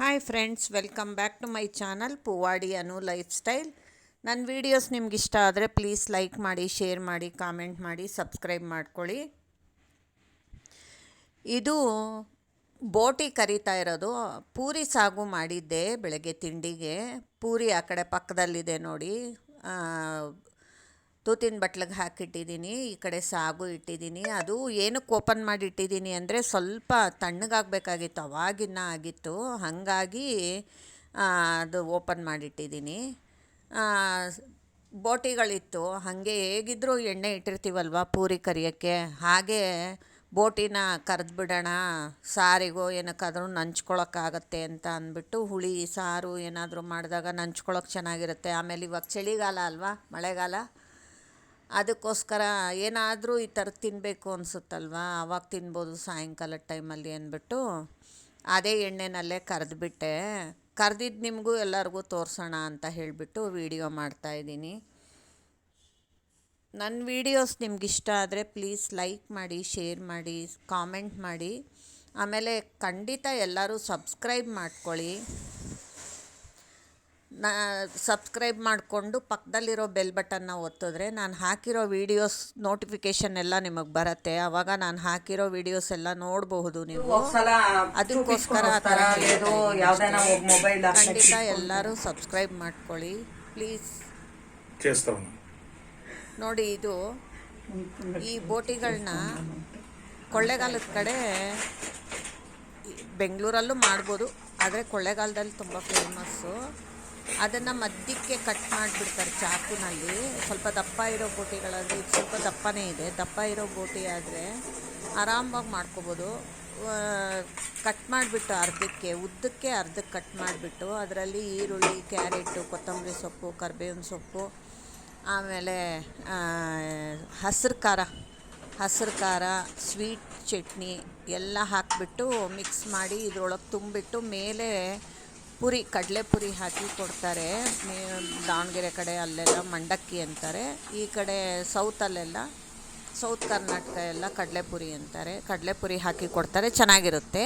Hi friends, welcome back to my channel Poovadi Anu lifestyle. ನನ್ನ videos ನಿಮ್ಗೆ ಇಷ್ಟ ಆದರೆ ಪ್ಲೀಸ್ ಲೈಕ್ ಮಾಡಿ, ಶೇರ್ ಮಾಡಿ, ಕಾಮೆಂಟ್ ಮಾಡಿ, ಸಬ್ಸ್ಕ್ರೈಬ್ ಮಾಡ್ಕೊಳ್ಳಿ. ಇದು ಬೋಟಿ ಕರಿತಾ ಇರೋದು. ಪೂರಿ ಸಾಗು ಮಾಡಿದ್ದೆ ಬೆಳಗ್ಗೆ ತಿಂಡಿಗೆ. ಪೂರಿ ಆ ಕಡೆ ಪಕ್ಕದಲ್ಲಿದೆ ನೋಡಿ, ತೂತಿನ ಬಟ್ಲಿಗೆ ಹಾಕಿಟ್ಟಿದ್ದೀನಿ. ಈ ಕಡೆ ಸಾಗು ಇಟ್ಟಿದ್ದೀನಿ. ಅದು ಏನಕ್ಕೆ ಓಪನ್ ಮಾಡಿ ಇಟ್ಟಿದ್ದೀನಿ ಅಂದರೆ ಸ್ವಲ್ಪ ತಣ್ಣಗಾಗಬೇಕಾಗಿತ್ತು, ಅವಾಗಿನ್ನ ಆಗಿತ್ತು, ಹಾಗಾಗಿ ಅದು ಓಪನ್ ಮಾಡಿಟ್ಟಿದ್ದೀನಿ. ಬೋಟಿಗಳಿತ್ತು, ಹಾಗೆ ಹೇಗಿದ್ದರೂ ಎಣ್ಣೆ ಇಟ್ಟಿರ್ತೀವಲ್ವ ಪೂರಿ ಕರಿಯೋಕ್ಕೆ, ಹಾಗೆ ಬೋಟಿನ ಕರೆದ್ಬಿಡೋಣ, ಸಾರಿಗೋ ಏನಕ್ಕಾದ್ರೂ ನಂಚ್ಕೊಳ್ಳೋಕ್ಕಾಗತ್ತೆ ಅಂತ ಅಂದ್ಬಿಟ್ಟು, ಹುಳಿ ಸಾರು ಏನಾದರೂ ಮಾಡಿದಾಗ ನಂಚ್ಕೊಳ್ಳೋಕೆ ಚೆನ್ನಾಗಿರುತ್ತೆ. ಆಮೇಲೆ ಇವಾಗ ಚಳಿಗಾಲ ಅಲ್ವಾ, ಮಳೆಗಾಲ, ಅದಕ್ಕೋಸ್ಕರ ಏನಾದರೂ ಈ ಥರ ತಿನ್ನಬೇಕು ಅನಿಸುತ್ತಲ್ವ, ಆವಾಗ ತಿನ್ಬೋದು ಸಾಯಂಕಾಲದ ಟೈಮಲ್ಲಿ ಅಂದ್ಬಿಟ್ಟು ಅದೇ ಎಣ್ಣೆನಲ್ಲೇ ಕರೆದ್ಬಿಟ್ಟೆ. ಕರೆದಿದ್ದು ನಿಮಗೂ ಎಲ್ಲರಿಗೂ ತೋರಿಸೋಣ ಅಂತ ಹೇಳಿಬಿಟ್ಟು ವಿಡಿಯೋ ಮಾಡ್ತಾಯಿದ್ದೀನಿ. ನನ್ನ ವೀಡಿಯೋಸ್ ನಿಮಗಿಷ್ಟ ಆದರೆ ಪ್ಲೀಸ್ ಲೈಕ್ ಮಾಡಿ, ಶೇರ್ ಮಾಡಿ, ಕಾಮೆಂಟ್ ಮಾಡಿ. ಆಮೇಲೆ ಖಂಡಿತ ಎಲ್ಲರೂ ಸಬ್ಸ್ಕ್ರೈಬ್ ಮಾಡ್ಕೊಳ್ಳಿ. ಸಬ್ಸ್ಕ್ರೈಬ್ ಮಾಡಿಕೊಂಡು ಪಕ್ಕದಲ್ಲಿರೋ ಬೆಲ್ ಬಟನ್ನ ಒತ್ತಿದ್ರೆ ನಾನು ಹಾಕಿರೋ ವೀಡಿಯೋಸ್ ನೋಟಿಫಿಕೇಷನ್ ಎಲ್ಲ ನಿಮಗೆ ಬರುತ್ತೆ. ಆವಾಗ ನಾನು ಹಾಕಿರೋ ವೀಡಿಯೋಸ್ ಎಲ್ಲ ನೋಡಬಹುದು ನೀವು. ಅದಕ್ಕೋಸ್ಕರ ಖಂಡಿತ ಎಲ್ಲರೂ ಸಬ್ಸ್ಕ್ರೈಬ್ ಮಾಡ್ಕೊಳ್ಳಿ ಪ್ಲೀಸ್. ನೋಡಿ, ಇದು ಈ ಬೋಟಿಗಳನ್ನ ಕೊಳ್ಳೆಗಾಲದ ಕಡೆ ಬೆಂಗಳೂರಲ್ಲೂ ಮಾಡ್ಬೋದು, ಆದರೆ ಕೊಳ್ಳೆಗಾಲದಲ್ಲಿ ತುಂಬ ಫೇಮಸ್ಸು. ಅದನ್ನು ಮಧ್ಯಕ್ಕೆ ಕಟ್ ಮಾಡಿಬಿಡ್ತಾರೆ ಚಾಕುನಲ್ಲಿ. ಸ್ವಲ್ಪ ದಪ್ಪ ಇರೋ ಬೋಟಿಗಳಾದರೆ, ಇದು ಸ್ವಲ್ಪ ದಪ್ಪನೇ ಇದೆ, ದಪ್ಪ ಇರೋ ಬೋಟಿ ಆದರೆ ಆರಾಮಾಗಿ ಮಾಡ್ಕೋಬೋದು. ಕಟ್ ಮಾಡಿಬಿಟ್ಟು ಉದ್ದಕ್ಕೆ ಅರ್ಧಕ್ಕೆ ಕಟ್ ಮಾಡಿಬಿಟ್ಟು ಅದರಲ್ಲಿ ಈರುಳ್ಳಿ, ಕ್ಯಾರೆಟು, ಕೊತ್ತಂಬರಿ ಸೊಪ್ಪು, ಕರಿಬೇವಿನ ಸೊಪ್ಪು, ಆಮೇಲೆ ಹಸಿರು ಖಾರ, ಸ್ವೀಟ್ ಚಟ್ನಿ ಎಲ್ಲ ಹಾಕಿಬಿಟ್ಟು ಮಿಕ್ಸ್ ಮಾಡಿ ಇದರೊಳಗೆ ತುಂಬಿಟ್ಟು ಮೇಲೆ ಕಡಲೆಪುರಿ ಹಾಕಿ ಕೊಡ್ತಾರೆ. ದಾವಣಗೆರೆ ಕಡೆ ಅಲ್ಲೆಲ್ಲ ಮಂಡಕ್ಕಿ ಅಂತಾರೆ, ಈ ಕಡೆ ಸೌತ್ ಕರ್ನಾಟಕ ಎಲ್ಲ ಕಡಲೆಪುರಿ ಅಂತಾರೆ. ಕಡಲೆಪುರಿ ಹಾಕಿ ಕೊಡ್ತಾರೆ, ಚೆನ್ನಾಗಿರುತ್ತೆ.